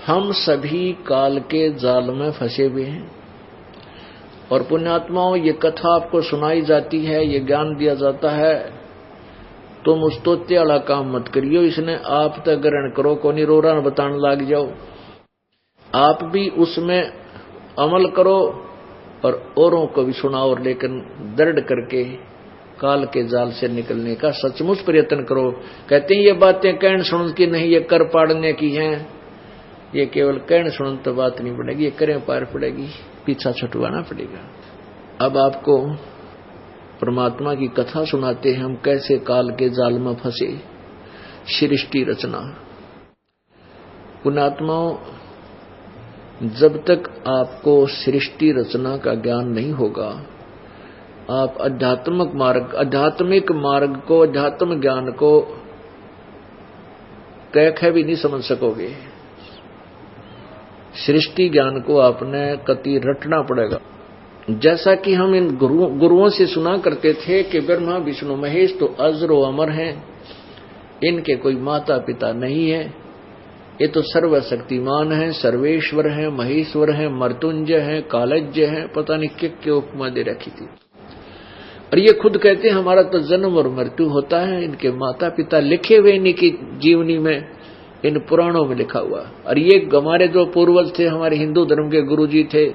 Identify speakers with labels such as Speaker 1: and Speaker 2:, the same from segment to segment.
Speaker 1: हम सभी काल के जाल में फंसे हुए हैं। और पुण्यात्माओं, ये कथा आपको सुनाई जाती है, ये ज्ञान दिया जाता है, तुम उस तोते वाला काम मत करियो, इसने आप तक ग्रहण करो, को नहीं रोरा बताने लग जाओ। आप भी उसमें अमल करो और औरों को भी सुनाओ, और लेकिन दृढ़ करके काल के जाल से निकलने का सचमुच प्रयत्न करो। कहते हैं ये बातें कहने सुन की नहीं, ये कर पाड़ने की हैं। ये केवल कहने सुन तो बात नहीं पड़ेगी, ये करें पार पड़ेगी, पीछा छुटवाना पड़ेगा। अब आपको परमात्मा की कथा सुनाते हैं, हम कैसे काल के जाल में फंसे। सृष्टि रचना। पुण्यात्माओं, जब तक आपको सृष्टि रचना का ज्ञान नहीं होगा, आप आध्यात्मिक मार्ग को, अध्यात्म ज्ञान को कह भी नहीं समझ सकोगे। सृष्टि ज्ञान को आपने कति रटना पड़ेगा। जैसा कि हम इन गुरुओं से सुना करते थे कि ब्रह्मा विष्णु महेश तो अजरो अमर हैं, इनके कोई माता पिता नहीं है, ये तो सर्वशक्तिमान है, सर्वेश्वर है, महेश्वर है, मर्तुंजय है, कालज्य है, पता नहीं क्या उपमा दे रखी थी। और ये खुद कहते हैं हमारा तो जन्म और मृत्यु होता है, इनके माता पिता लिखे हुए इनकी जीवनी में, इन पुराणों में लिखा हुआ। और ये हमारे जो पूर्वज थे, हमारे हिंदू धर्म के गुरुजी थे,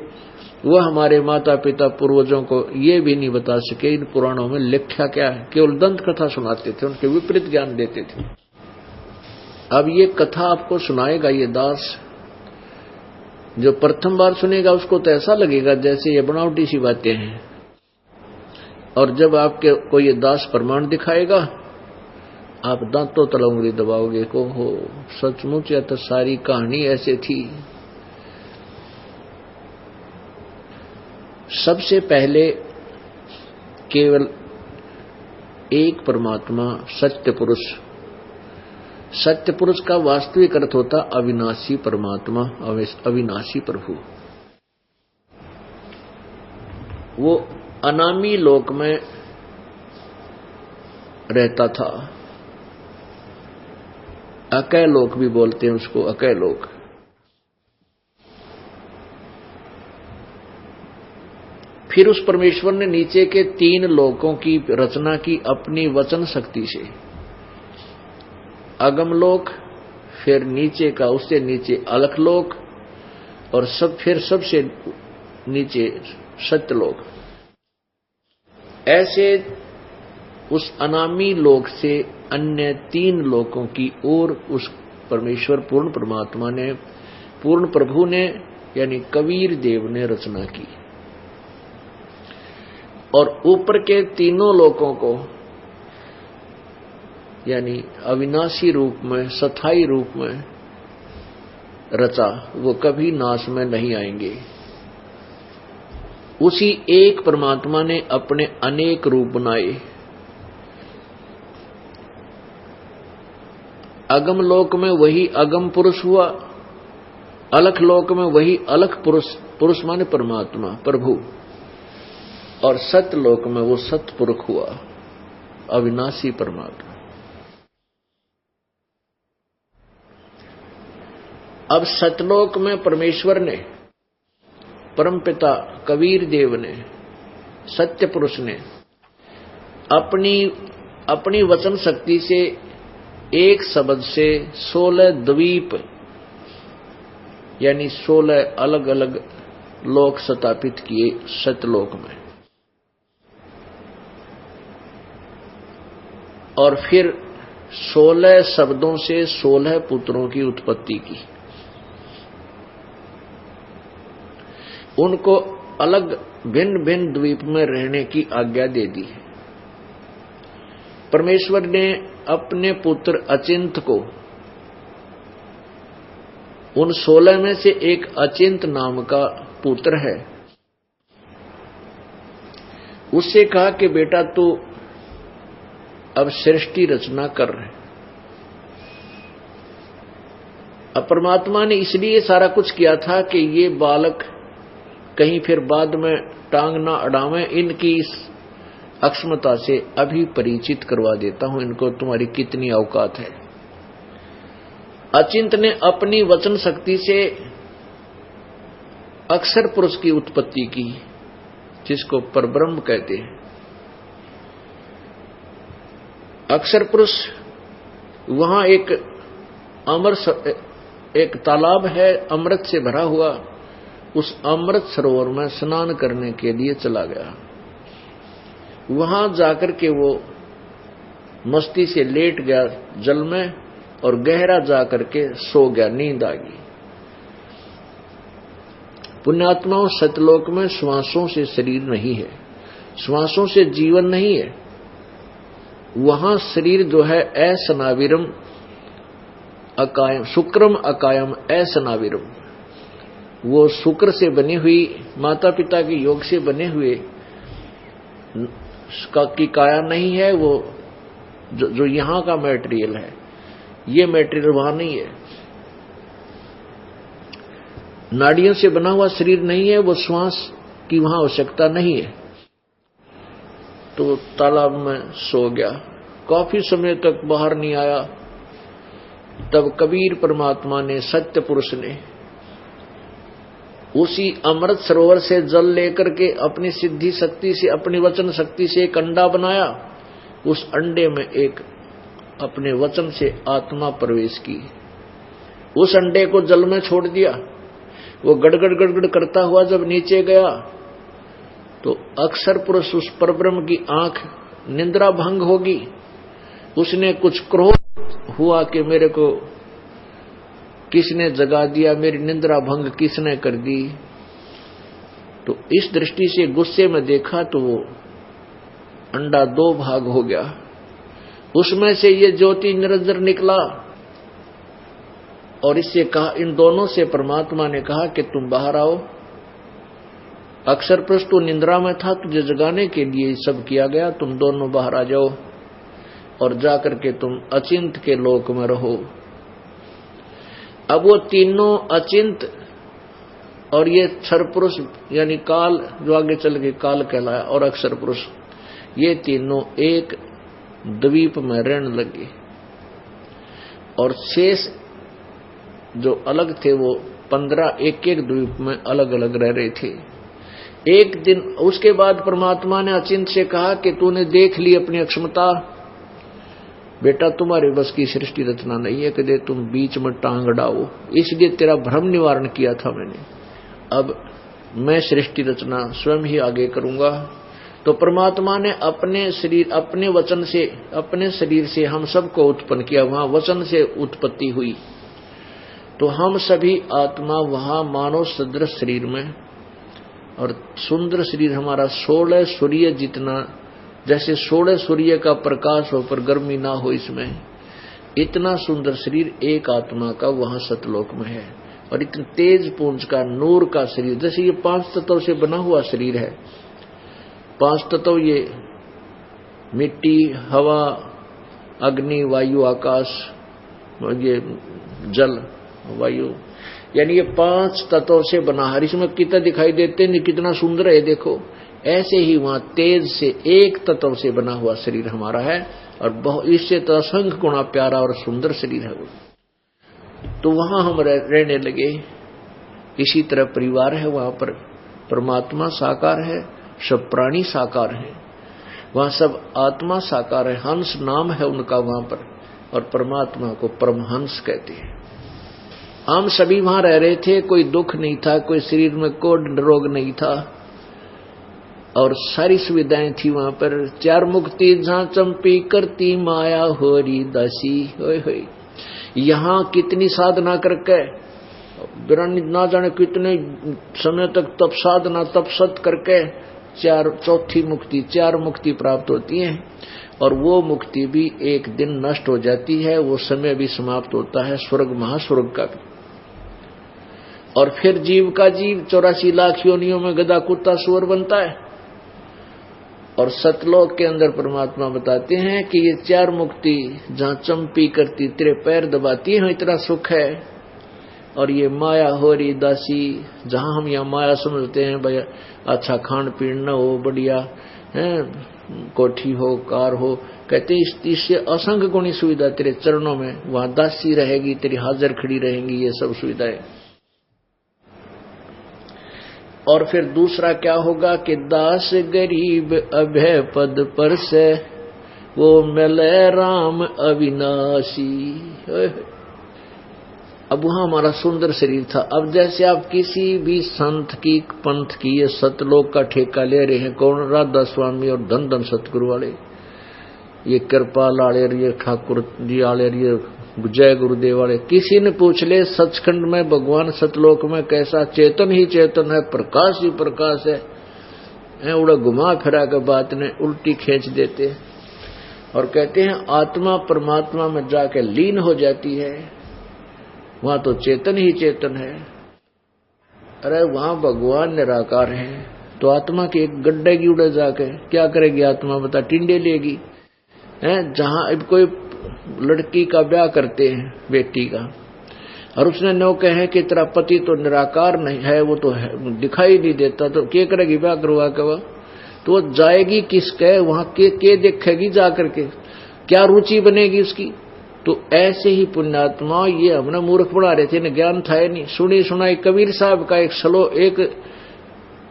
Speaker 1: वह हमारे माता पिता पूर्वजों को ये भी नहीं बता सके इन पुराणों में लिखा क्या है, केवल दंत कथा सुनाते थे, उनके विपरीत ज्ञान देते थे। अब ये कथा आपको सुनाएगा ये दास, जो प्रथम बार सुनेगा उसको तो ऐसा लगेगा जैसे ये बनावटी सी बातें हैं, और जब आपके को ये दास प्रमाण दिखाएगा, आप दांतों तले उंगली दबाओगे को हो सचमुच या तो सारी कहानी ऐसे थी। सबसे पहले केवल एक परमात्मा सत्य पुरुष। सत्य पुरुष का वास्तविक अर्थ होता अविनाशी परमात्मा, अविनाशी प्रभु। वो अनामी लोक में रहता था, अकय लोक भी बोलते हैं उसको, अकय लोक। फिर उस परमेश्वर ने नीचे के 3 लोकों की रचना की अपनी वचन शक्ति से। अगम लोक, फिर नीचे का उससे नीचे अलख लोक, और फिर सबसे नीचे सत्यलोक। ऐसे उस अनामी लोक से अन्य 3 लोकों की ओर उस परमेश्वर पूर्ण परमात्मा ने, पूर्ण प्रभु ने, यानी कबीर देव ने रचना की। और ऊपर के 3 लोकों को यानी अविनाशी रूप में, स्थायी रूप में रचा, वो कभी नाश में नहीं आएंगे। उसी एक परमात्मा ने अपने अनेक रूप बनाए। अगम लोक में वही अगम पुरुष हुआ, अलख लोक में वही अलख पुरुष, पुरुष माने परमात्मा प्रभु, और सत्य लोक में वो सतपुरुष हुआ, अविनाशी परमात्मा। अब सतलोक में परमेश्वर ने, परमपिता कबीर देव ने, सत्य पुरुष ने अपनी वचन शक्ति से एक शब्द से 16 द्वीप यानी 16 अलग अलग लोक स्थापित किए सतलोक में। और फिर 16 शब्दों से 16 पुत्रों की उत्पत्ति की। उनको अलग भिन्न भिन्न द्वीप में रहने की आज्ञा दे दी। परमेश्वर ने अपने पुत्र अचिंत को, उन 16 में से एक अचिंत नाम का पुत्र है, उससे कहा कि बेटा तू अब सृष्टि रचना कर रहे। अब परमात्मा ने इसलिए सारा कुछ किया था कि ये बालक कहीं फिर बाद में टांग ना अड़ावें, इनकी इस अक्षमता से अभी परिचित करवा देता हूं इनको, तुम्हारी कितनी औकात है। अचिंत ने अपनी वचन शक्ति से अक्षर पुरुष की उत्पत्ति की, जिसको परब्रह्म कहते हैं। अक्षर पुरुष वहां एक तालाब है अमृत से भरा हुआ, उस अमृत सरोवर में स्नान करने के लिए चला गया। वहां जाकर के वो मस्ती से लेट गया जल में और गहरा जाकर के सो गया, नींद आ गई। पुण्यात्माओं, सतलोक में श्वासों से शरीर नहीं है, श्वासों से जीवन नहीं है। वहां शरीर जो है असनाविरम अकायम, शुक्रम अकायम असनाविरम, वो शुक्र से बनी हुई, माता पिता के योग से बने हुए की काया नहीं है। वो जो यहां का मटेरियल है, ये मटेरियल वहां नहीं है। नाड़ियों से बना हुआ शरीर नहीं है, वो श्वास की वहां आवश्यकता नहीं है। तो तालाब में सो गया, काफी समय तक बाहर नहीं आया। तब कबीर परमात्मा ने, सत्य पुरुष ने, उसी अमृत सरोवर से जल लेकर के अपनी सिद्धि शक्ति से, अपनी वचन शक्ति से एक अंडा बनाया। उस अंडे में एक अपने वचन से आत्मा प्रवेश की, उस अंडे को जल में छोड़ दिया। वो गड़गड़ गड़गड़ करता हुआ जब नीचे गया तो अक्षर पुरुष, उस परब्रह्म की आंख निंद्रा भंग होगी। उसने कुछ क्रोध हुआ कि मेरे को किसने जगा दिया, मेरी निंद्रा भंग किसने कर दी। तो इस दृष्टि से गुस्से में देखा तो वो अंडा दो भाग हो गया। उसमें से ये ज्योति निरंजन निकला और इससे कहा, इन दोनों से परमात्मा ने कहा कि तुम बाहर आओ। अक्षर पुरुष तो निंद्रा में था, तुझे जगाने के लिए सब किया गया, तुम दोनों बाहर आ जाओ और जाकर के तुम अचिंत के लोक में रहो। अब वो तीनों अचिंत और ये क्षर पुरुष यानी काल, जो आगे चल के काल कहलाया, और अक्षर पुरुष, ये तीनों एक द्वीप में रहने लगे। और शेष जो अलग थे वो 15 एक एक द्वीप में अलग अलग रह रहे थे। एक दिन उसके बाद परमात्मा ने अचिंत से कहा कि तूने देख ली अपनी अक्षमता, बेटा तुम्हारे बस की सृष्टि रचना नहीं है कि दे तुम बीच में टांग अड़ाओ, इसलिए तेरा भ्रम निवारण किया था मैंने। अब मैं सृष्टि रचना स्वयं ही आगे करूंगा। तो परमात्मा ने अपने शरीर, अपने वचन से, अपने शरीर से हम सबको उत्पन्न किया। वहां वचन से उत्पत्ति हुई। तो हम सभी आत्मा वहां मानव सदृश शरीर में, और सुंदर शरीर हमारा 16 सूर्य जितना, जैसे 16 सूर्य का प्रकाश हो पर गर्मी ना हो इसमें, इतना सुंदर शरीर एक आत्मा का वहां सतलोक में है। और इतने तेज पुंज का नूर का शरीर, जैसे ये 5 तत्वों से बना हुआ शरीर है। 5 तत्व ये मिट्टी, हवा, अग्नि, वायु, आकाश, ये जल, वायु, यानी ये 5 तत्वों से बना है। इसमें कितना दिखाई देते हैं, कितना सुंदर है देखो। ऐसे ही वहां तेज से एक तत्व से बना हुआ शरीर हमारा है, और बहुत इससे तो असंख्य गुना प्यारा और सुंदर शरीर है वो। तो वहां हम रहने लगे। इसी तरह परिवार है, वहां पर परमात्मा साकार है, सब प्राणी साकार है, वहां सब आत्मा साकार है। हंस नाम है उनका वहां पर, और परमात्मा को परमहंस कहते हैं। हम सभी वहां रह रहे थे, कोई दुख नहीं था, कोई शरीर में कोई रोग नहीं था, और सारी सुविधाएं थी वहां पर। 4 मुक्ति जहां चंपी करती माया होरी दासी, होय होय। यहां कितनी साधना करके, ना जाने कितने समय तक तप साधना, तपसत करके 4 मुक्ति 4 मुक्ति प्राप्त होती है। और वो मुक्ति भी एक दिन नष्ट हो जाती है, वो समय भी समाप्त होता है, स्वर्ग महास्वर्ग का भी। और फिर जीव का जीव 84 लाख योनियों में गधा, कुत्ता, सुअर बनता है। और सतलोक के अंदर परमात्मा बताते हैं कि ये 4 मुक्ति जहां चंपी करती, तेरे पैर दबाती है, इतना सुख है। और ये माया हो रही दासी, जहां हम यहाँ माया समझते हैं भाई, अच्छा खान पीन न हो, बढ़िया है, कोठी हो, कार हो, कहते इससे असंख्य गुणी सुविधा तेरे चरणों में, वहां दासी रहेगी, तेरी हाजिर खड़ी रहेंगी, ये सब सुविधाएं। और फिर दूसरा क्या होगा कि दास गरीब अभय पद पर से वो मिले राम अविनाशी। अब वहां हमारा सुंदर शरीर था। अब जैसे आप किसी भी संत की पंथ की ये सतलोक का ठेका ले रहे हैं, कौन? राधा स्वामी और धन धन सतगुरु वाले, ये कृपाल वाले, ये ठाकुर जी वाले, ये जय गुरुदेव वाले। किसी ने पूछ ले सचखंड में भगवान सतलोक में कैसा? चेतन ही चेतन है, प्रकाश ही प्रकाश है। उड़ा घुमा फिरा के बात ने उल्टी खींच देते और कहते हैं आत्मा परमात्मा में जाके लीन हो जाती है, वहां तो चेतन ही चेतन है। अरे वहां भगवान निराकार है, तो आत्मा की एक गड्ढे की उड़े जाके क्या करेगी आत्मा? बता, टिंडे लेगी? जहां अब कोई लड़की का ब्याह करते हैं, बेटी का, और उसने नो कहे कि तेरा पति तो निराकार नहीं है, वो तो है, दिखाई नहीं देता, तो क्या करेगी ब्याह करवा के? वह तो वो जाएगी किसके वहां? के देखेगी जाकर के? क्या रुचि बनेगी उसकी? तो ऐसे ही पुण्यात्मा, ये हमने मूर्ख बना रहे थे, ज्ञान था नहीं। सुनी सुनाई कबीर साहब का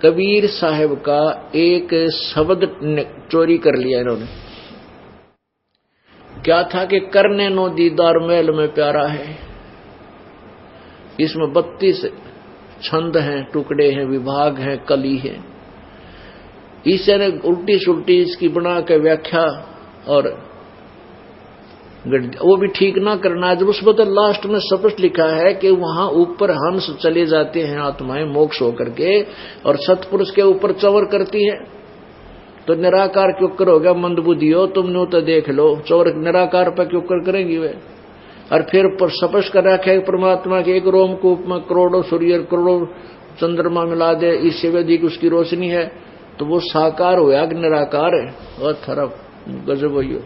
Speaker 1: कबीर साहब का एक शब्द चोरी कर लिया इन्होंने। क्या था कि करने नो दीदार महल में प्यारा है। इसमें 32 छंद हैं, टुकड़े हैं, विभाग हैं, कली है। ईश्वर ने उल्टी सुल्टी इसकी बना के व्याख्या, और वो भी ठीक ना करना। जब उसमें तो लास्ट में स्पष्ट लिखा है कि वहां ऊपर हंस चले जाते हैं आत्माएं मोक्ष होकर के, और सतपुरुष के ऊपर चवर करती है। तो निराकार क्यों करोगे? मंदबुद्धि हो तुमने तो देख लो, चवर निराकार पर क्यों करेंगी वे? और फिर स्पष्ट कर रखा है परमात्मा के एक रोमकूप में करोड़ों सूर्य करोड़ों चंद्रमा मिला दे, इससे भी अधिक उसकी रोशनी है, तो वो साकार होया कि निराकार है? और थरप गजब हो।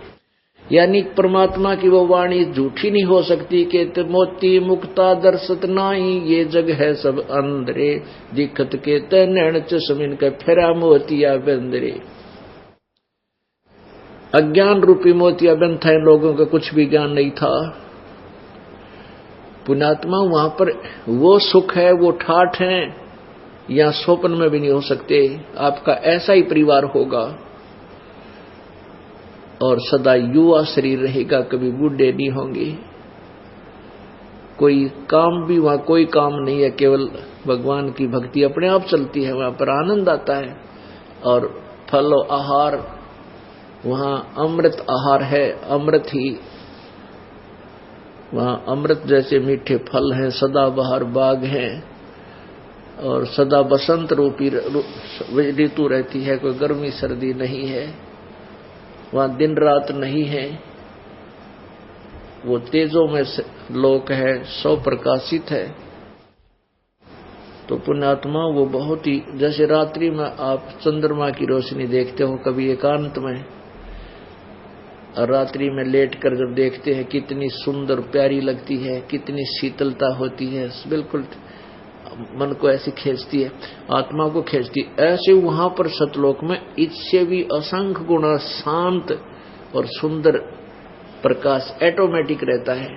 Speaker 1: यानी परमात्मा की वो वाणी झूठी नहीं हो सकती कि मोती मुक्ता दर्शत नाई, ये जग है सब अंधरे, दिखत के तैन चमिन के फेरा मोतिया बंदरे। अज्ञान रूपी मोतिया बंद था, इन लोगों का कुछ भी ज्ञान नहीं था। पुण्यात्मा वहां पर वो सुख है, वो ठाठ है, या स्वप्न में भी नहीं हो सकते। आपका ऐसा ही परिवार होगा और सदा युवा शरीर रहेगा, कभी बूढ़े नहीं होंगे। कोई काम भी वहां कोई काम नहीं है, केवल भगवान की भक्ति अपने आप चलती है, वहां पर आनंद आता है। और फल आहार, वहां अमृत आहार है, अमृत ही वहां अमृत जैसे मीठे फल हैं, सदा बहार बाग हैं, और सदा बसंत रूपी ऋतु रहती है, कोई गर्मी सर्दी नहीं है। वहां दिन रात नहीं है, वो तेजों में लोक है, सौ प्रकाशित है। तो पुण्यात्मा वो बहुत ही, जैसे रात्रि में आप चंद्रमा की रोशनी देखते हो कभी एकांत में, और रात्रि में लेटकर जब देखते हैं कितनी सुंदर प्यारी लगती है, कितनी शीतलता होती है, बिल्कुल मन को ऐसी खींचती है, आत्मा को खींचती है। ऐसे वहां पर सतलोक में इससे भी असंख्य गुना शांत और सुंदर प्रकाश ऑटोमेटिक रहता है।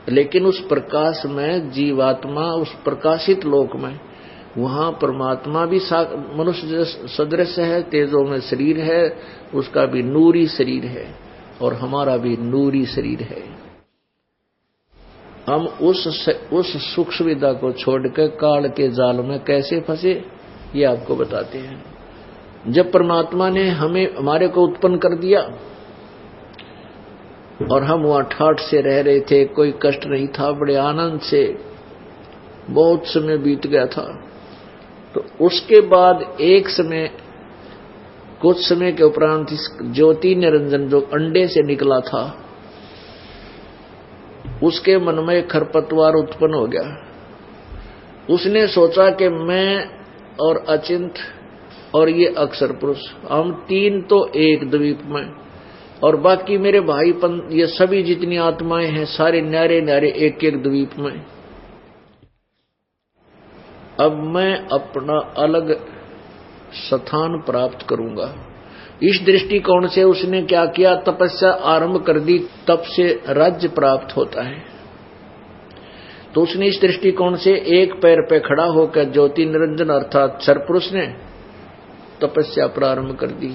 Speaker 1: लेकिन उस प्रकाश में जीवात्मा, उस प्रकाशित लोक में, वहां परमात्मा भी मनुष्य सदृश है, तेजों में शरीर है, उसका भी नूरी शरीर है, और हमारा भी नूरी शरीर है। हम उस सुख सुविधा को छोड़कर काल के जाल में कैसे फंसे, ये आपको बताते हैं। जब परमात्मा ने हमारे को उत्पन्न कर दिया और हम वहां ठाठ से रह रहे थे, कोई कष्ट नहीं था, बड़े आनंद से बहुत समय बीत गया था। तो उसके बाद एक समय, कुछ समय के उपरांत ज्योति निरंजन जो अंडे से निकला था, उसके मन में खरपतवार उत्पन्न हो गया। उसने सोचा कि मैं और अचिंत और ये अक्षर पुरुष, हम तीन तो एक द्वीप में, और बाकी मेरे भाईपन ये सभी जितनी आत्माएं हैं सारे न्यारे न्यारे एक एक द्वीप में। अब मैं अपना अलग स्थान प्राप्त करूंगा, इस दृष्टिकोण से उसने क्या किया, तपस्या आरंभ कर दी, तप से राज्य प्राप्त होता है। तो उसने इस दृष्टिकोण से एक पैर पे खड़ा होकर ज्योति निरंजन अर्थात क्षरपुरुष ने तपस्या प्रारंभ कर दी।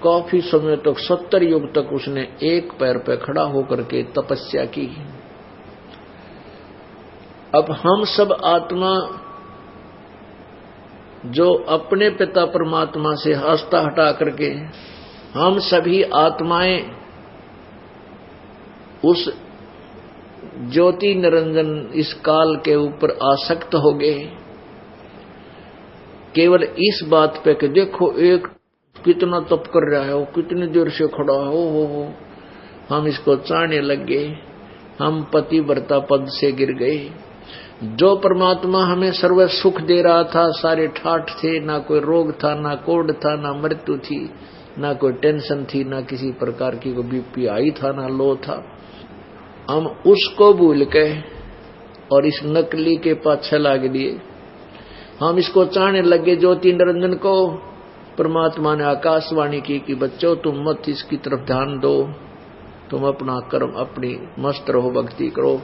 Speaker 1: काफी समय तक 70 युग तक उसने एक पैर पे खड़ा होकर के तपस्या की। अब हम सब आत्मा जो अपने पिता परमात्मा से आस्था हटा करके हम सभी आत्माएं उस ज्योति निरंजन इस काल के ऊपर आसक्त हो गए, केवल इस बात पे कि देखो एक कितना तप कर रहा है, वो कितनी देर से खड़ा है, हो हम इसको चाहने लग गए, हम पतिव्रता पद से गिर गए। जो परमात्मा हमें सर्व सुख दे रहा था, सारे ठाठ थे, ना कोई रोग था, ना कोढ़ था, ना मृत्यु थी, ना कोई टेंशन थी, ना किसी प्रकार की कोई बीपी हाई था, ना लो था, हम उसको भूल के और इस नकली के पाछे लाग दिए। हम इसको चाहने लगे ज्योति निरंजन को। परमात्मा ने आकाशवाणी की कि बच्चों तुम मत इसकी तरफ ध्यान दो, तुम अपना कर्म अपनी मस्त रहो, भक्ति करो।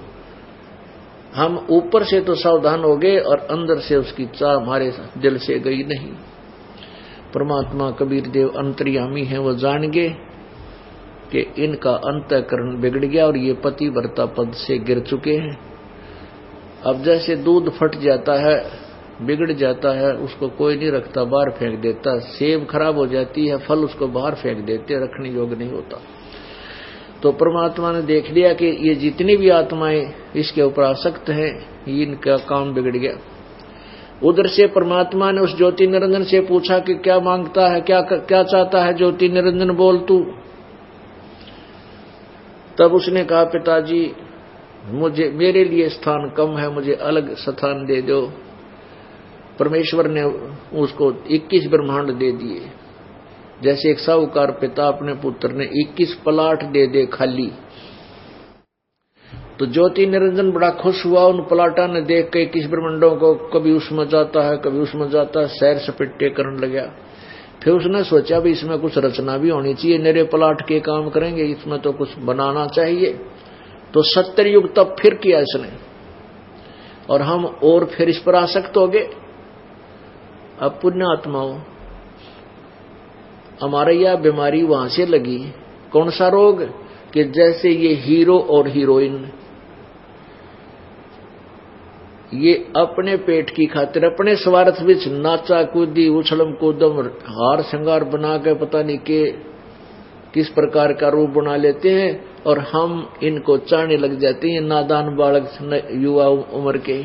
Speaker 1: हम ऊपर से तो सावधान हो गए और अंदर से उसकी चाह हमारे दिल से गई नहीं। परमात्मा कबीर देव अंतर्यामी है, वो जान गए कि इनका अंतःकरण बिगड़ गया और ये पतिव्रता पद से गिर चुके हैं। अब जैसे दूध फट जाता है, बिगड़ जाता है, उसको कोई नहीं रखता, बाहर फेंक देता। सेब खराब हो जाती है, फल उसको बाहर फेंक देते, रखने योग्य नहीं होता। तो परमात्मा ने देख लिया कि ये जितनी भी आत्माएं इसके ऊपर आसक्त हैं, इनका काम बिगड़ गया। उधर से परमात्मा ने उस ज्योति निरंजन से पूछा कि क्या मांगता है, क्या चाहता है ज्योति निरंजन, बोल तू। तब उसने कहा पिताजी मुझे मेरे लिए स्थान कम है, मुझे अलग स्थान दे दो। परमेश्वर ने उसको 21 ब्रह्मांड दे दिए। जैसे एक साहूकार पिता अपने पुत्र ने 21 प्लाट दे दे खाली। तो ज्योति निरंजन बड़ा खुश हुआ उन प्लाटा ने देख के 21 ब्रह्मांडों को, कभी उसमें जाता है कभी उसमें जाता है, सैर सपेटे करने लगा। फिर उसने सोचा भी इसमें कुछ रचना भी होनी चाहिए, मेरे प्लाट के काम करेंगे, इसमें तो कुछ बनाना चाहिए। तो 70 युग तब फिर किया इसने, और हम और फिर इस पर आसक्त हो गए। अब पुण्य आत्माओं, हमारा यह बीमारी वहां से लगी। कौन सा रोग? कि जैसे ये हीरो और हीरोइन ये अपने पेट की खातिर अपने स्वार्थ विच नाचा कूदी उछलम कूदम हार श्रृंगार बना के पता नहीं के किस प्रकार का रूप बना लेते हैं, और हम इनको चाहने लग जाते हैं, नादान बालक युवा उम्र के।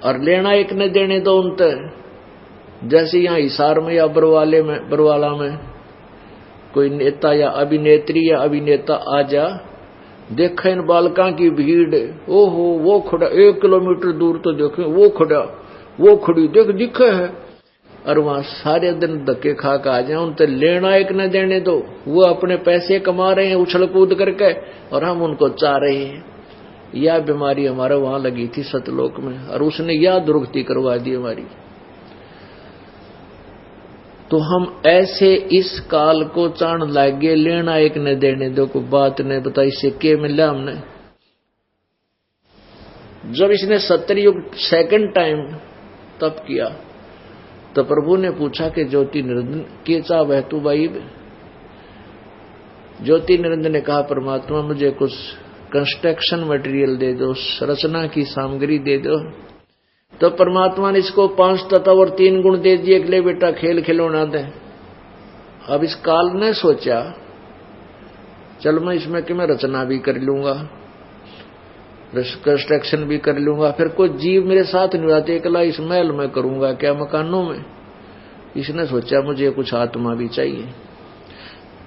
Speaker 1: और लेना एक न देने दो उन तक। जैसे यहाँ हिसार में या बरवाला में कोई नेता या अभिनेत्री या अभिनेता आ जा, देखा इन बालका की भीड़, ओहो वो खड़ा 1 किलोमीटर दूर तो देखे वो खड़ा वो खड़ी देख दिखे है, और वहां सारे दिन धक्के खा के आ जाए, उन तो लेना एक न देने दो। वो अपने पैसे कमा रहे हैं उछल कूद करके, और हम उनको चाह रहे हैं। यह बीमारी हमारा वहां लगी थी सतलोक में, और उसने यह दुर्गति करवा दी हमारी। तो हम ऐसे इस काल को चाण लागे, लेना एक न देने दो को बात ने बताई से के मिला हमने। जब इसने 70 युग सेकंड टाइम तप किया तो प्रभु ने पूछा कि ज्योति निरंजन के चाह तू भाई? ज्योति निरंजन ने कहा परमात्मा मुझे कुछ कंस्ट्रक्शन मटेरियल दे दो, रचना की सामग्री दे दो। तो परमात्मा ने इसको 5 तत्व और 3 गुण दे दिए, अगले बेटा खेल खिलौना दे। अब इस काल ने सोचा चल मैं इसमें कि मैं रचना भी कर लूंगा, कंस्ट्रक्शन भी कर लूंगा, फिर कोई जीव मेरे साथ नहीं आते, अकेला इस महल में करूंगा क्या, मकानों में। इसने सोचा मुझे कुछ आत्मा भी चाहिए।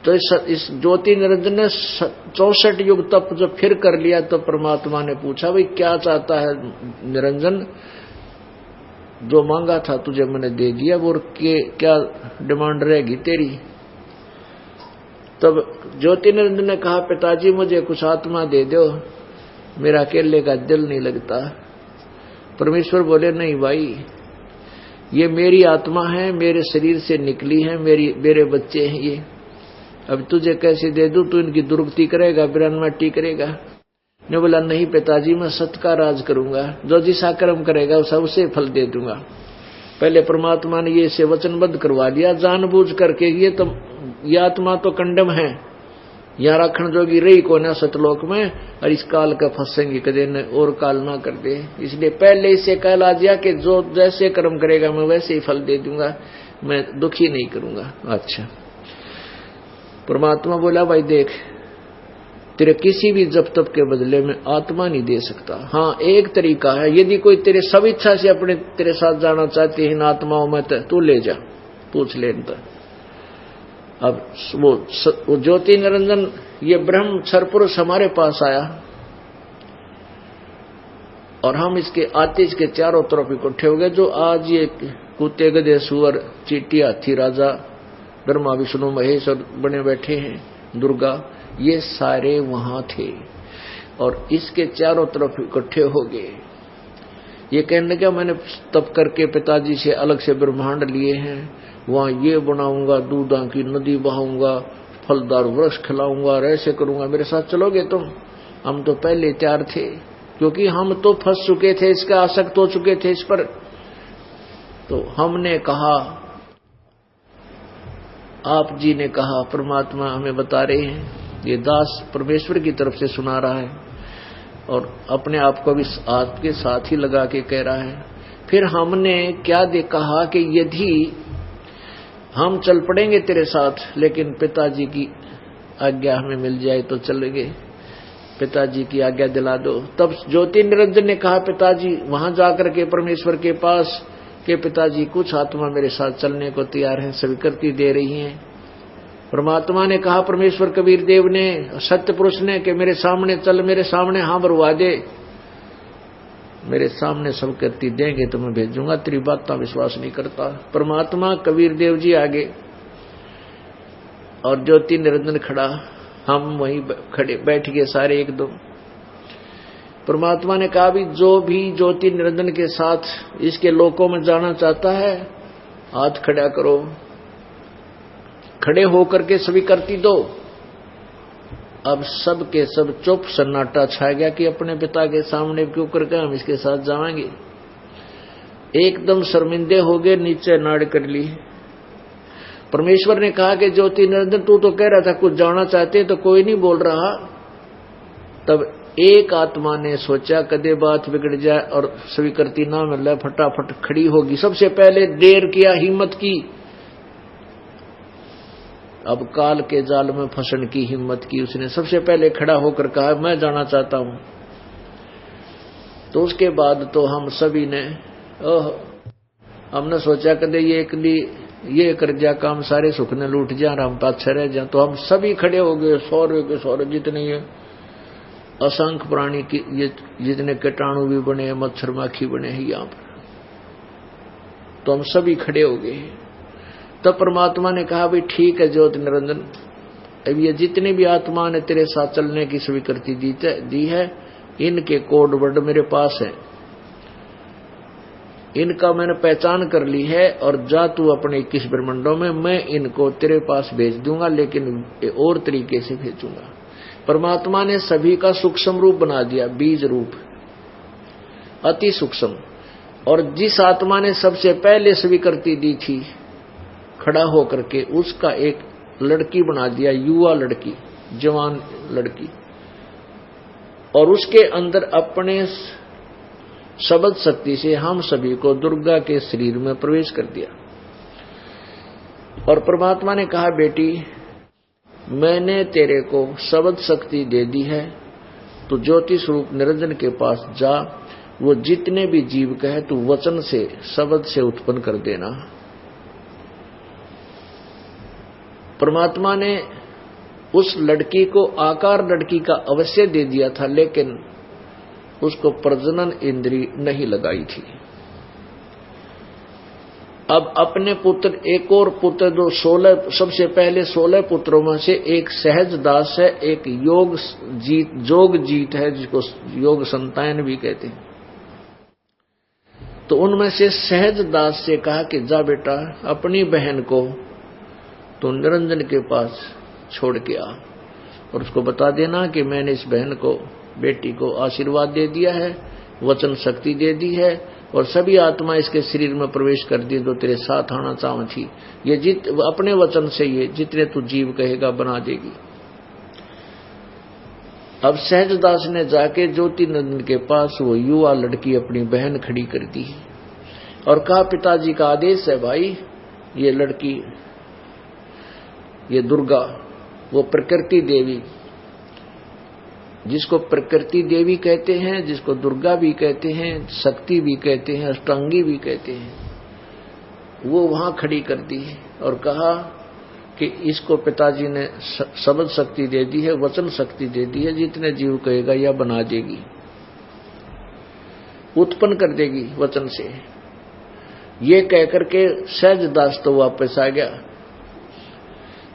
Speaker 1: तो इस ज्योति निरंजन ने 64 युग तप जब फिर कर लिया तो परमात्मा ने पूछा भाई क्या चाहता है निरंजन? जो मांगा था तुझे मैंने दे दिया, वो क्या डिमांड रहेगी तेरी? तब ज्योति निरंजन ने कहा पिताजी मुझे कुछ आत्मा दे दो, मेरा अकेले का दिल नहीं लगता। परमेश्वर बोले नहीं भाई, ये मेरी आत्मा है, मेरे शरीर से निकली है, मेरे बच्चे हैं ये। अब तुझे कैसे दे दूं, तू इनकी दुर्गति करेगा, बिरानमट्टी करेगा। ने बोला नहीं पिताजी, मैं सत्य का राज करूंगा, जो जिसा कर्म करेगा उसे फल दे दूंगा। पहले परमात्मा ने ये से वचनबद्ध करवा दिया जानबूझ करके। ये आत्मा तो कंडम है, यहाँ रखण जोगी रही को ना सतलोक में, और इस काल का फंसेंगे कदे न और काल ना कर दे। इसलिए पहले इसे कहला दिया कि जो जैसे कर्म करेगा मैं वैसे ही फल दे दूंगा, मैं दुखी नहीं करूंगा। अच्छा, परमात्मा बोला भाई देख, तेरे किसी भी जप तप के बदले में आत्मा नहीं दे सकता। हाँ, एक तरीका है, यदि कोई तेरे सब इच्छा से अपने तेरे साथ जाना चाहते हैं इन आत्माओं में, तो तू ले जा, पूछ ले इनका। अब वो ज्योति निरंजन ये ब्रह्म क्षरपुरुष हमारे पास आया और हम इसके आतिश के चारों तरफ इकट्ठे हो गए। जो आज ये कुत्ते गधे सुअर चींटी हाथी राजा ब्रह्मा विष्णु महेश और बने बैठे हैं दुर्गा, ये सारे वहां थे और इसके चारों तरफ इकट्ठे हो गए। ये कहने लगा मैंने तप करके पिताजी से अलग से ब्रह्मांड लिए हैं, वहां ये बनाऊंगा, दूधा की नदी बहाऊंगा, फलदार वृक्ष खिलाऊंगा, ऐसे करूंगा, मेरे साथ चलोगे तुम? हम तो पहले तैयार थे, क्योंकि हम तो फंस चुके थे, इसका आसक्त हो चुके थे इस पर। तो हमने कहा, आप जी ने कहा, परमात्मा हमें बता रहे हैं, ये दास परमेश्वर की तरफ से सुना रहा है और अपने आप को भी आपके साथ ही लगा के कह रहा है। फिर हमने क्या कहा कि यदि हम चल पड़ेंगे तेरे साथ, लेकिन पिताजी की आज्ञा हमें मिल जाए तो चलेंगे, पिताजी की आज्ञा दिला दो। तब ज्योति निरंजन ने कहा पिताजी वहां जाकर के परमेश्वर के पास कि पिताजी कुछ आत्मा मेरे साथ चलने को तैयार है, स्वीकृति दे रही हैं। परमात्मा ने कहा परमेश्वर कबीर देव ने, सत्य पुरुष ने, कि मेरे सामने चल, मेरे सामने हाँ भरवा दे, मेरे सामने सब करती देंगे तो मैं भेजूंगा, तेरी बात का विश्वास नहीं करता। परमात्मा कबीर देव जी आगे और ज्योति निरंजन खड़ा, हम वहीं खड़े बैठ गए सारे एकदम। परमात्मा ने कहा भी जो भी ज्योति निरंजन के साथ इसके लोकों में जाना चाहता है हाथ खड़ा करो। खड़े होकर के सभी करती दो। अब सब के सब चुप सन्नाटा छा गया कि अपने पिता के सामने क्यों करके हम इसके साथ जाएंगे। एकदम शर्मिंदे हो गए, नीचे नाड़ कर ली। परमेश्वर ने कहा कि ज्योति निरंजन तू तो कह रहा था कुछ जाना चाहते, तो कोई नहीं बोल रहा। तब एक आत्मा ने सोचा कदे बात बिगड़ जाए और स्वीकृति ना मिले, फटाफट खड़ी होगी। सबसे पहले देर किया, हिम्मत की। अब काल के जाल में फंसने की हिम्मत की उसने। सबसे पहले खड़ा होकर कहा मैं जाना चाहता हूं। तो उसके बाद तो हम सभी ने हमने सोचा कदे ये एकली ये कर जा काम, सारे सुख ने लूट जा, हम पाछे रह जा। तो हम सभी खड़े हो गए, सौर्य के सौर्य जितने ये असंख्य प्राणी की, ये जितने कीटाणु भी बने, मच्छर माखी बने हैं यहाँ पर, तो हम सभी खड़े हो गए। तब परमात्मा ने कहा भाई ठीक है ज्योति निरंजन, अब ये जितने भी आत्मा ने तेरे साथ चलने की स्वीकृति दी है, इनके कोड वर्ड मेरे पास है, इनका मैंने पहचान कर ली है। और जा तू अपने 21 ब्रह्मंडों में, मैं इनको तेरे पास भेज दूंगा, लेकिन और तरीके से भेजूंगा। परमात्मा ने सभी का सूक्ष्म रूप बना दिया, बीज रूप, अति सूक्ष्म। और जिस आत्मा ने सबसे पहले स्वीकृति दी थी खड़ा होकर के, उसका एक लड़की बना दिया, युवा लड़की, जवान लड़की। और उसके अंदर अपने शब्द शक्ति से हम सभी को दुर्गा के शरीर में प्रवेश कर दिया। और परमात्मा ने कहा बेटी मैंने तेरे को शब्द शक्ति दे दी है, तो ज्योति स्वरूप निरंजन के पास जा, वो जितने भी जीव कहे तू वचन से शब्द से उत्पन्न कर देना। परमात्मा ने उस लड़की को आकार लड़की का अवश्य दे दिया था, लेकिन उसको प्रजनन इंद्री नहीं लगाई थी। अब अपने पुत्र, एक और पुत्र, जो 16 सबसे पहले 16 पुत्रों में से एक सहज दास है, एक जोग जीत है, जिसको योग संतान भी कहते हैं। तो उनमें से सहज दास से कहा कि जा बेटा अपनी बहन को तो निरंजन के पास छोड़ के आ और उसको बता देना कि मैंने इस बहन को, बेटी को आशीर्वाद दे दिया है, वचन शक्ति दे दी है और सभी आत्मा इसके शरीर में प्रवेश कर दी जो तेरे साथ आना चाह थी। ये अपने वचन से ये जितने तू जीव कहेगा बना देगी। अब सहजदास ने जाके ज्योति नंदन के पास वो युवा लड़की अपनी बहन खड़ी कर दी और कहा पिताजी का आदेश है भाई, ये लड़की, ये दुर्गा, वो प्रकृति देवी, जिसको प्रकृति देवी कहते हैं, जिसको दुर्गा भी कहते हैं, शक्ति भी कहते हैं, अष्टांगी भी कहते हैं, वो वहां खड़ी कर दी और कहा कि इसको पिताजी ने शब्द शक्ति दे दी है, वचन शक्ति दे दी है, जितने जीव कहेगा या बना देगी, उत्पन्न कर देगी वचन से। ये कहकर के सहजदास तो वापस आ गया।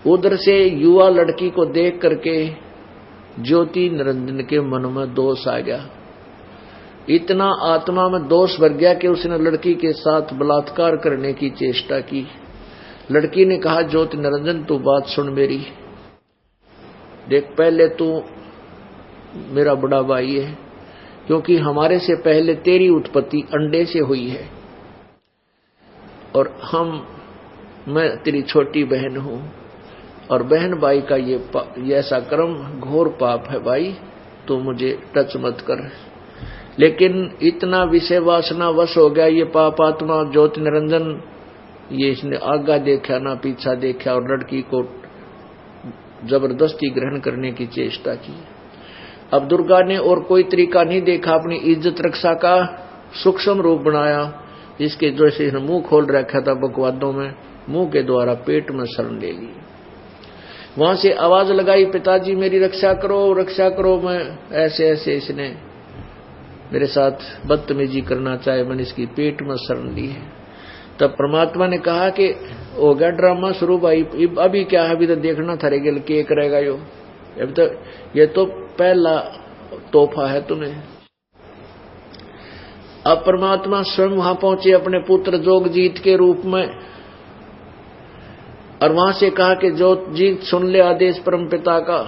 Speaker 1: उधर से युवा लड़की को देख करके ज्योति निरंजन के मन में दोष आ गया। इतना आत्मा में दोष भर गया कि उसने लड़की के साथ बलात्कार करने की चेष्टा की। लड़की ने कहा ज्योति निरंजन तू बात सुन मेरी, देख पहले तू मेरा बड़ा भाई है, क्योंकि हमारे से पहले तेरी उत्पत्ति अंडे से हुई है और मैं तेरी छोटी बहन हूं और बहन भाई का ये ऐसा कर्म घोर पाप है भाई, तो मुझे टच मत कर। लेकिन इतना विषय वासना वश हो गया ये पाप आत्मा ज्योति निरंजन, ये इसने आगा देखा ना पीछा देखा और लड़की को जबरदस्ती ग्रहण करने की चेष्टा की। अब दुर्गा ने और कोई तरीका नहीं देखा, अपनी इज्जत रक्षा का सूक्ष्म रूप बनाया। इसके जैसे इसने मुंह खोल रखा था बकवादों में, मुंह के द्वारा पेट में शरण ले ली। वहां से आवाज लगाई पिताजी मेरी रक्षा करो, रक्षा करो। मैं ऐसे ऐसे इसने मेरे साथ बदतमीजी करना चाहे, मैंने इसकी पेट में शरण ली है। तब परमात्मा ने कहा कि हो गया ड्रामा शुरू भाई, अभी क्या है, अभी तो देखना था रेगल के करेगा यो, अभी तो ये तो पहला तोहफा है तुम्हें। अब परमात्मा स्वयं वहां पहुंचे अपने पुत्र जोगजीत के रूप में और वहां से कहा कि जोगजीत सुन ले आदेश परम पिता का,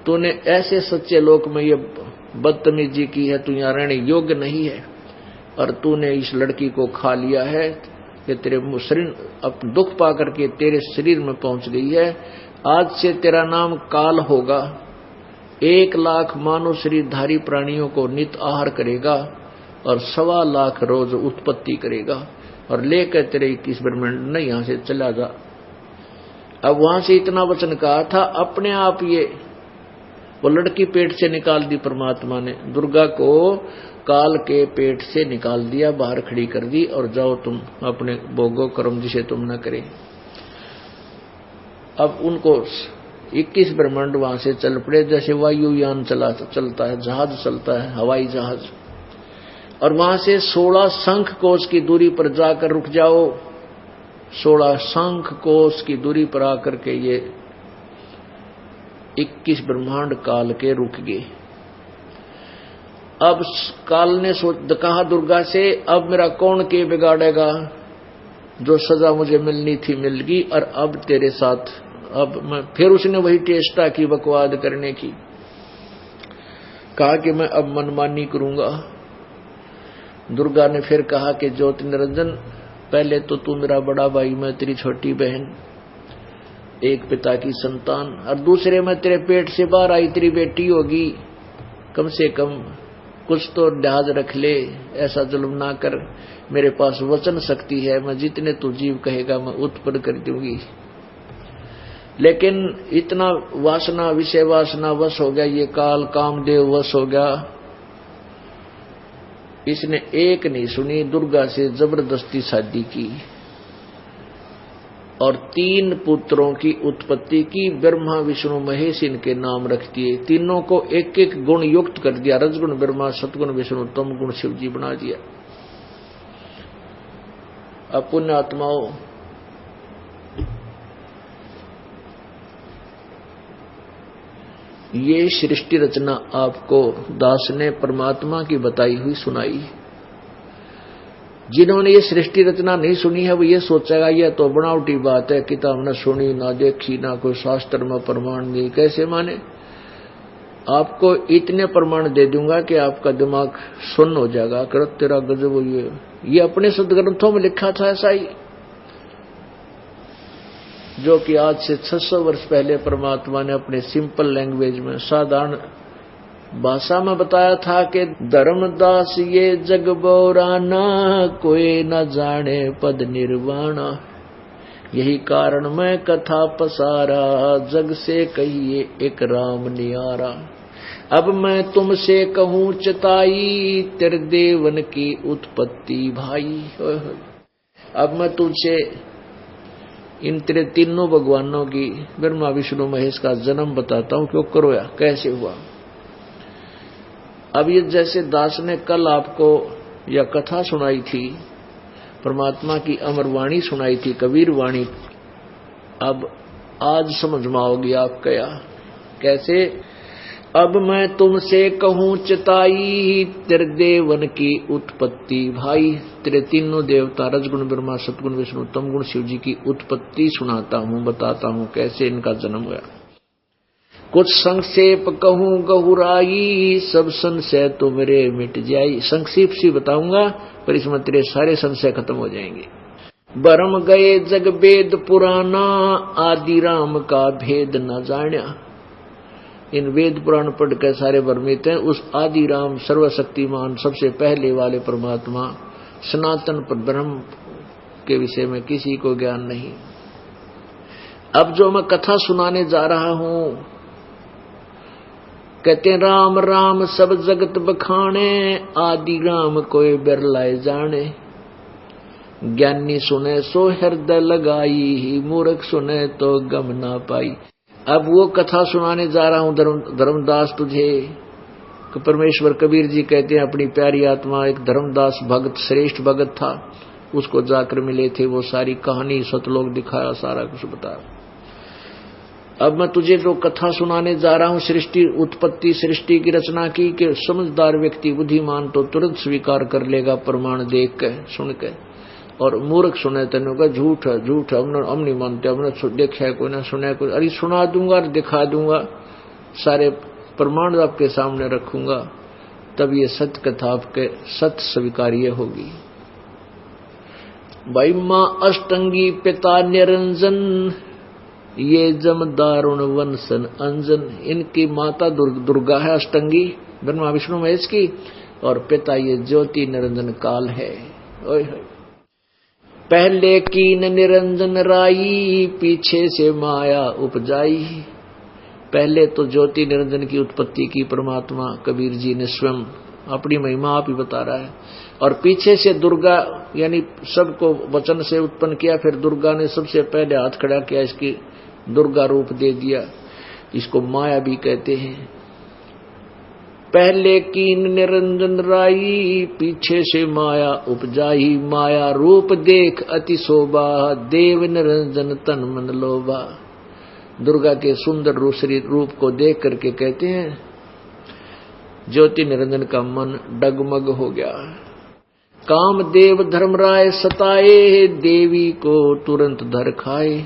Speaker 1: तूने ऐसे सच्चे लोक में ये बदतमीजी की है, तू यहां रहने योग्य नहीं है और तूने इस लड़की को खा लिया है, कि तेरे शरीर अब दुख पा करके तेरे शरीर में पहुंच गई है। आज से तेरा नाम काल होगा, 1 लाख मानव शरीरधारी प्राणियों को नित आहार करेगा और 1.25 लाख रोज उत्पत्ति करेगा और लेकर तेरे 21 ब्रह्मांड ने यहां से चला जा। अब वहां से इतना वचन कहा था, अपने आप ये वो लड़की पेट से निकाल दी परमात्मा ने, दुर्गा को काल के पेट से निकाल दिया, बाहर खड़ी कर दी और जाओ तुम अपने भोगो कर्म जिसे तुम न करे। अब उनको 21 ब्रह्मांड वहां से चल पड़े, जैसे वायुयान चलता है, जहाज चलता है, हवाई जहाज। और वहां से 16 शंख कोश की दूरी पर जाकर रुक जाओ। 16 शंख कोश की दूरी पर आकर के ये 21 ब्रह्मांड काल के रुक गए। अब काल ने कहा दुर्गा से, अब मेरा कौन के बिगाड़ेगा, जो सजा मुझे मिलनी थी मिल गई और अब तेरे साथ अब मैं। फिर उसने वही चेष्टा की बकवाद करने की, कहा कि मैं अब मनमानी करूंगा। दुर्गा ने फिर कहा कि ज्योति निरंजन, पहले तो तू मेरा बड़ा भाई, मैं तेरी छोटी बहन, एक पिता की संतान, और दूसरे में तेरे पेट से बाहर आई तेरी बेटी होगी, कम से कम कुछ तो लिहाज रख ले, ऐसा जुल्म ना कर। मेरे पास वचन शक्ति है, मैं जितने तू जीव कहेगा मैं उत्पन्न कर दूंगी। लेकिन इतना वासना, विषय वासना वश हो गया ये काल, कामदेव वश हो गया। इसने एक नहीं सुनी, दुर्गा से जबरदस्ती शादी की और 3 पुत्रों की उत्पत्ति की। ब्रह्मा विष्णु महेश इनके नाम रख दिए, तीनों को एक एक गुण युक्त कर दिया। रजगुण ब्रह्मा, सतगुण विष्णु, तम गुण शिव जी बना दिया। अब पुण्य आत्माओं, ये सृष्टि रचना आपको दास ने परमात्मा की बताई हुई सुनाई। जिन्होंने ये सृष्टि रचना नहीं सुनी है वो ये सोचेगा यह तो बनावटी बात है, किताब न सुनी ना देखी ना कोई शास्त्र में प्रमाण नहीं, कैसे माने। आपको इतने प्रमाण दे दूंगा कि आपका दिमाग सुन्न हो जाएगा, कर तेरा गजब। ये अपने सदग्रंथों में लिखा था ऐसा ही, जो कि आज से 600 वर्ष पहले परमात्मा ने अपने सिंपल लैंग्वेज में साधारण भाषा में बताया था कि धर्मदास ये जग बोराना, कोई न जाने पद निर्वाणा। यही कारण मैं कथा पसारा, जग से कहिए एक राम नियारा। अब मैं तुमसे कहूँ चिताई, तेरे देवन की उत्पत्ति भाई। अब मैं तुझसे इन तेरे तीनों भगवानों की, ब्रह्मा विष्णु महेश का जन्म बताता हूं, क्यों करो या कैसे हुआ। अब ये जैसे दास ने कल आपको यह कथा सुनाई थी, परमात्मा की अमर वाणी सुनाई थी, कबीर वाणी, अब आज समझ में आओगी आप क्या कैसे। अब मैं तुमसे कहूँ चिताई, तेरे देवन की उत्पत्ति भाई। तेरे तीनों देवता रजगुण ब्रह्मा सतगुण विष्णु तमगुण शिव जी की उत्पत्ति सुनाता हूँ, बताता हूँ कैसे इनका जन्म हुआ। कुछ संक्षेप कहूँ गहुराई, सब संशय तो मेरे मिट जाई। संक्षेप सी बताऊंगा पर इसमें तेरे सारे संशय खत्म हो जाएंगे। भरम गए जग वेद पुराना, आदि राम का भेद न जान्या। इन वेद पुराण पढ़कर सारे भ्रमित हैं, उस आदि राम सर्वशक्तिमान सबसे पहले वाले परमात्मा सनातन पर ब्रह्म के विषय में किसी को ज्ञान नहीं। अब जो मैं कथा सुनाने जा रहा हूं, कहते हैं राम राम सब जगत बखाने, आदि राम कोई बिरलाए जाने। ज्ञानी सुने सो हृदय लगाई, मूर्ख सुने तो गम ना पाई। अब वो कथा सुनाने जा रहा हूं धर्मदास तुझे, कि परमेश्वर कबीर जी कहते हैं अपनी प्यारी आत्मा एक धर्मदास भगत श्रेष्ठ भगत था, उसको जाकर मिले थे, वो सारी कहानी सतलोक दिखाया, सारा कुछ बताया। अब मैं तुझे जो कथा सुनाने जा रहा हूं सृष्टि उत्पत्ति सृष्टि की रचना की, कि समझदार व्यक्ति बुद्धिमान तो तुरंत स्वीकार कर लेगा प्रमाण देख के सुन के, और मूर्ख सुने तेन का झूठ है झूठ है, हम नहीं मानते, हमने देखा है कोई ना सुना है कोई। अरे सुना दूंगा दिखा दूंगा, सारे प्रमाण आपके सामने रखूंगा, तब ये सत्य कथा आपके सत्य स्वीकार्य होगी। भाई माँ अष्टंगी पिता निरंजन, ये जमदारुण वंशन अंजन। इनकी माता दुर्गा है अष्टंगी ब्रह्मा विष्णु महेश की, और पिता ये ज्योति निरंजन काल है। पहले कीन निरंजन राई, पीछे से माया उपजाई। पहले तो ज्योति निरंजन की उत्पत्ति की परमात्मा कबीर जी ने स्वयं, अपनी महिमा आप ही बता रहा है, और पीछे से दुर्गा यानी सबको वचन से उत्पन्न किया। फिर दुर्गा ने सबसे पहले हाथ खड़ा किया, इसकी दुर्गा रूप दे दिया, इसको माया भी कहते हैं। पहले कीन निरंजन राई, पीछे से माया उपजाई। माया रूप देख अति शोभा, देव निरंजन तन मन लोभा। दुर्गा के सुंदर रूप को देख करके कहते हैं ज्योति निरंजन का मन डगमग हो गया। काम देव धर्मराय सताए, देवी को तुरंत धर खाए।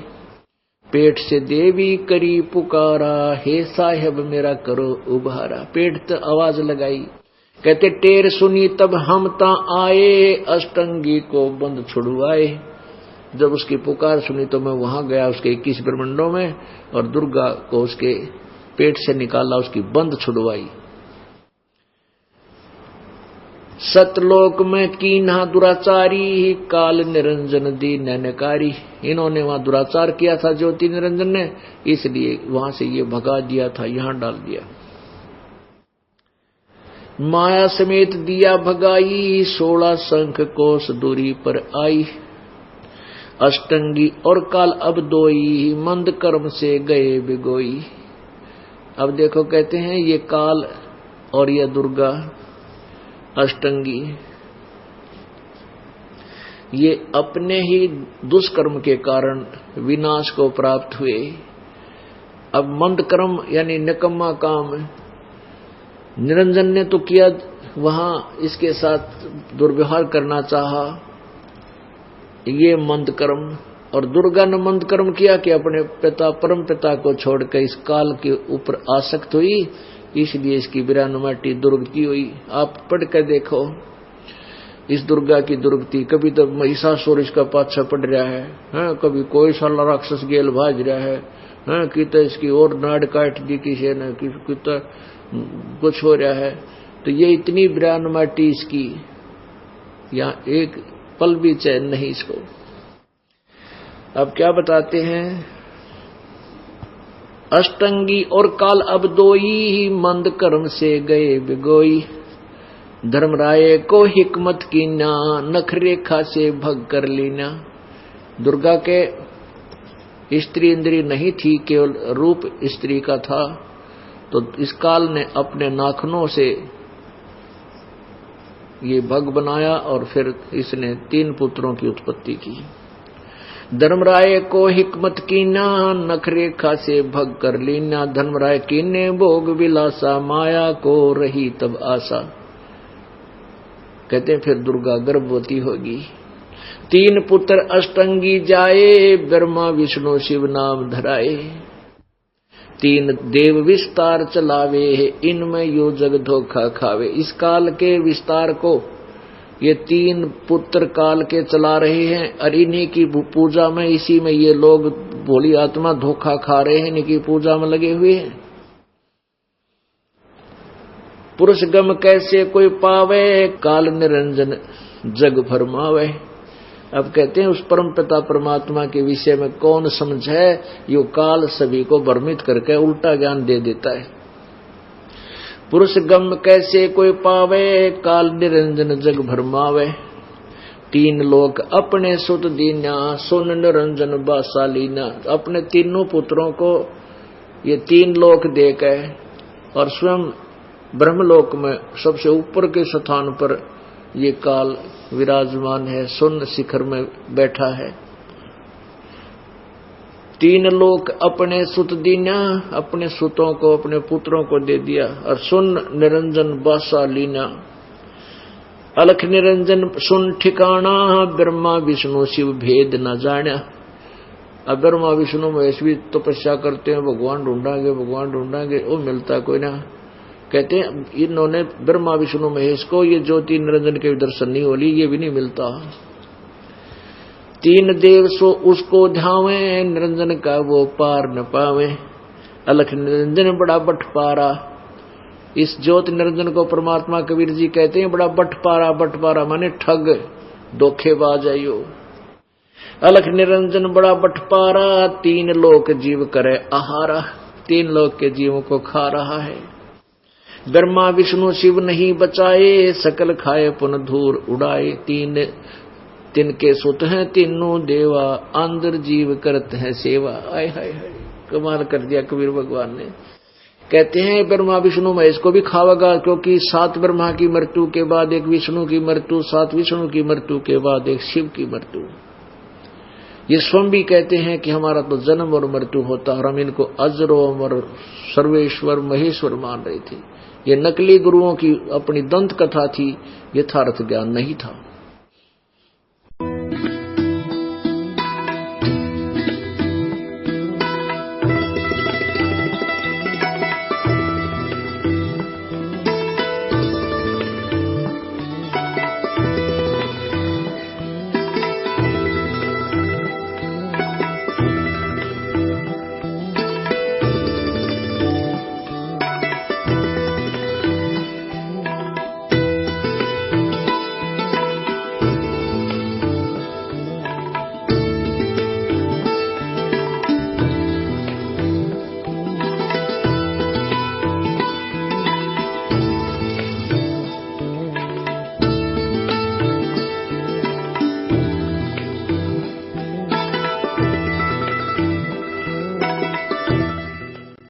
Speaker 1: पेट से देवी करी पुकारा, हे साहेब मेरा करो उबारा। पेट तो आवाज लगाई, कहते टेर सुनी तब हम ता आए, अष्टंगी को बंद छुड़वाए। जब उसकी पुकार सुनी तो मैं वहां गया उसके 21 ब्रह्मंडों में, और दुर्गा को उसके पेट से निकाला, उसकी बंद छुड़वाई। सतलोक में कीन्हा दुराचारी, काल निरंजन दी नैनकारी। इन्होंने वहां दुराचार किया था ज्योति निरंजन ने, इसलिए वहां से ये भगा दिया था, यहां डाल दिया। माया समेत दिया भगाई, 16 शंख कोस दूरी पर आई। अष्टंगी और काल अब दोई, मंद कर्म से गए बिगोई। अब देखो कहते हैं ये काल और ये दुर्गा अष्टंगी, ये अपने ही दुष्कर्म के कारण विनाश को प्राप्त हुए। अब मंद कर्म यानी निकम्मा काम निरंजन ने तो किया, वहां इसके साथ दुर्व्यवहार करना चाहा, ये मंद कर्म। और दुर्गा ने मंद कर्म किया कि अपने पिता परम पिता को छोड़कर इस काल के ऊपर आसक्त हुई, इसलिए इसकी विरानुमाटी दुर्गति हुई। आप पढ़ कर देखो इस दुर्गा की दुर्गति। कभी तो महिषासुर इसका पाछा पड़ रहा है, कभी कोई साला राक्षस गेल भाज रहा है, कि तो इसकी और नाड़ काट दी किसी ने, कि तो कुछ हो रहा है। तो ये इतनी विरानुमाटी इसकी, यहाँ एक पल भी चैन नहीं इसको। अब क्या बताते हैं, अष्टंगी और काल अब दोई, मंद कर्म से गए बिगोई। धर्मराय को हिकमत की ना, नख रेखा से भग कर लीना। दुर्गा के स्त्री इंद्री नहीं थी, केवल रूप स्त्री का था। तो इस काल ने अपने नाखनों से ये भग बनाया और फिर इसने 3 पुत्रों की उत्पत्ति की। धर्मराय को हिकमत कीना, नख रेखा से भग कर लीना। धर्मराय कीने भोग विलासा, माया को रही तब आशा। कहते हैं फिर दुर्गा गर्भवती होगी। 3 पुत्र अष्टंगी जाए, ब्रह्मा विष्णु शिव नाम धराए। 3 देव विस्तार चलावे, इनमें यो जग धोखा खावे। इस काल के विस्तार को ये 3 पुत्र काल के चला रहे हैं, और इन्हीं की पूजा में, इसी में ये लोग भोली आत्मा धोखा खा रहे हैं, इन्हीं की पूजा में लगे हुए हैं। पुरुष गम कैसे कोई पावे, काल निरंजन जग भरमावे। अब कहते हैं उस परम पिता परमात्मा के विषय में कौन समझे, यो काल सभी को भ्रमित करके उल्टा ज्ञान दे देता है। पुरुष गम कैसे कोई पावे, काल निरंजन जग भरमावे। 3 लोक अपने सुत दीना, सुन निरंजन बासालीना। अपने तीनों पुत्रों को ये 3 लोक देकर और स्वयं ब्रह्मलोक में सबसे ऊपर के स्थान पर ये काल विराजमान है, सुन शिखर में बैठा है। 3 लोक अपने सुत दीना, अपने सुतों को अपने पुत्रों को दे दिया। और सुन निरंजन बासा लीना, अलख निरंजन सुन ठिकाना। ब्रह्मा विष्णु शिव भेद न जाना। अब ब्रह्मा विष्णु महेश भी तपस्या करते हैं, भगवान ढूंढांगे भगवान ढूंढांगे, वो मिलता कोई ना। कहते हैं इन्होंने ब्रह्मा विष्णु महेश को ये ज्योति निरंजन के दर्शन नहीं होली, ये भी नहीं मिलता। 3 देव सो उसको ध्यावे, निरंजन का वो पार न पावे। अलख निरंजन बड़ा बटपारा। इस ज्योति निरंजन को परमात्मा कबीर जी कहते हैं बड़ा बटपारा। बटपारा माने ठग, धोखेबाज है यो। अलख निरंजन बड़ा बटपारा, 3 लोक जीव करे आहारा। 3 लोक के जीवों को खा रहा है। ब्रह्मा विष्णु शिव नहीं बचाए, सकल खाए पुन धूर उड़ाए। 3 तिनके सुत हैं तीनों देवा, अंदर जीव करते हैं सेवा। आय हाय हाय, कमाल कर दिया कबीर भगवान ने। कहते हैं ब्रह्मा विष्णु महेश को भी खावेगा, क्योंकि 7 ब्रह्मा की मृत्यु के बाद एक विष्णु की मृत्यु, 7 विष्णु की मृत्यु के बाद एक शिव की मृत्यु। ये स्वयं भी कहते हैं कि हमारा तो जन्म और मृत्यु होता, और हम इनको अजरो अमर सर्वेश्वर महेश्वर मान रहे थे। ये नकली गुरुओं की अपनी दंत कथा थी, यथार्थ ज्ञान नहीं था।